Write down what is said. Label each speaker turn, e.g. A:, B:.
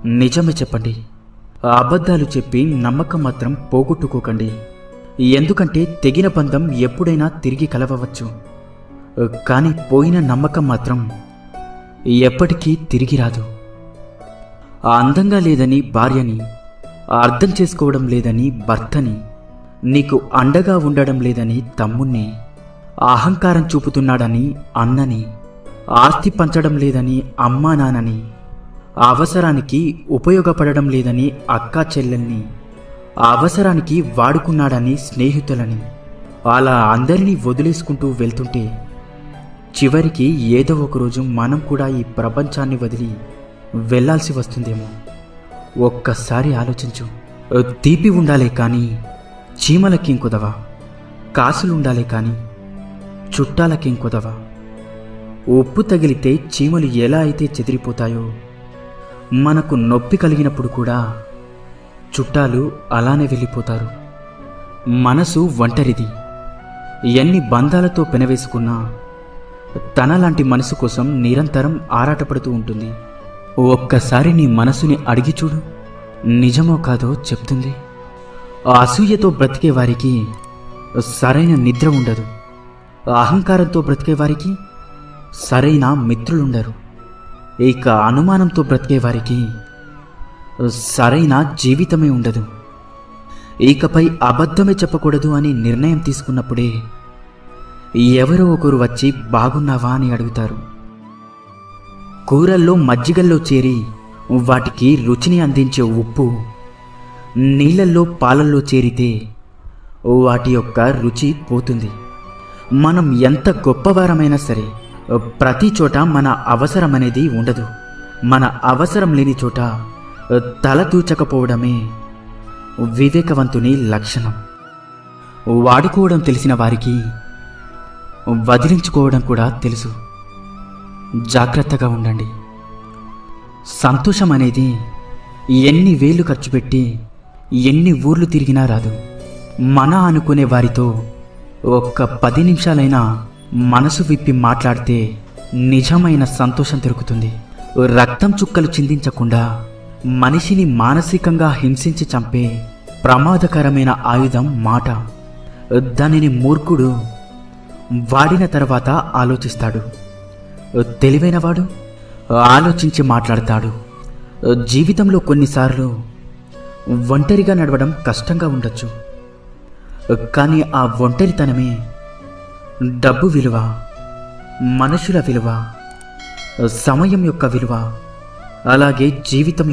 A: నిజమే చెప్పండి. అబద్ధాలు చెప్పి నమ్మకం మాత్రం పోగొట్టుకోకండి. ఎందుకంటే తెగిన బంధం ఎప్పుడైనా తిరిగి కలవవచ్చు, కానీ పోయిన నమ్మకం మాత్రం ఎప్పటికీ తిరిగి రాదు. అందంగా లేదని భార్యని, అర్థం చేసుకోవడం లేదని భర్తని, నీకు అండగా ఉండడం లేదని తమ్ముణ్ణి, అహంకారం చూపుతున్నాడని అన్నని, ఆస్తి పంచడం లేదని అమ్మా నాన్నని, అవసరానికి ఉపయోగపడడం లేదని అక్కా చెల్లెల్ని, అవసరానికి వాడుకున్నాడని స్నేహితులని, అలా అందరినీ వదిలేసుకుంటూ వెళ్తుంటే చివరికి ఏదో ఒకరోజు మనం కూడా ఈ ప్రపంచాన్ని వదిలి వెళ్ళాల్సి వస్తుందేమో. ఒక్కసారి ఆలోచించు. తీపి ఉండాలే కానీ చీమలకేం కుదవా, కాసులుండాలే కానీ చుట్టాలకేం కుదవా. ఉప్పు తగిలితే చీమలు ఎలా అయితే చెదిరిపోతాయో, మనకు నొప్పి కలిగినప్పుడు కూడా చుట్టాలు అలానే వెళ్ళిపోతారు. మనసు ఒంటరిది. ఎన్ని బంధాలతో పెనవేసుకున్నా తనలాంటి మనసు కోసం నిరంతరం ఆరాటపడుతూ ఉంటుంది. ఒక్కసారి నీ మనసుని అడిగి చూడు, నిజమో కాదో చెప్తుంది. అసూయతో బ్రతికే వారికి సరైన నిద్ర ఉండదు. అహంకారంతో బ్రతికే వారికి సరైన మిత్రులుండరు. ఇక అనుమానంతో బ్రతికే వారికి సరైన జీవితమే ఉండదు. ఇకపై అబద్ధమే చెప్పకూడదు అని నిర్ణయం తీసుకున్నప్పుడే ఎవరో ఒకరు వచ్చి బాగున్నావా అని అడుగుతారు. కూరల్లో మజ్జిగల్లో చేరి వాటికి రుచిని అందించే ఉప్పు నీళ్ళల్లో పాలల్లో చేరితే వాటి యొక్క రుచి పోతుంది. మనం ఎంత గొప్పవారమైనా సరే ప్రతి చోట మన అవసరం అనేది ఉండదు. మన అవసరం లేని చోట తల తూచకపోవడమే వివేకవంతుని లక్షణం. వాడుకోవడం తెలిసిన వారికి వదిలించుకోవడం కూడా తెలుసు. జాగ్రత్తగా ఉండండి. సంతోషం అనేది ఎన్ని వేలు ఖర్చు పెట్టి ఎన్ని ఊర్లు తిరిగినా రాదు. మన అనుకునే వారితో ఒక్క 10 నిమిషాలైనా మనసు విప్పి మాట్లాడితే నిజమైన సంతోషం దొరుకుతుంది. రక్తం చుక్కలు చిందించకుండా మనిషిని మానసికంగా హింసించి చంపే ప్రమాదకరమైన ఆయుధం మాట. దానిని మూర్ఖుడు వాడిన తర్వాత ఆలోచిస్తాడు. తెలివైనవాడు ఆలోచించి మాట్లాడతాడు. జీవితంలో కొన్నిసార్లు ఒంటరిగా నడవడం కష్టంగా ఉండొచ్చు, కానీ ఆ ఒంటరితనమే డబ్బు విలువ, మనుషుల విలువ, సమయం యొక్క విలువ, అలాగే జీవితం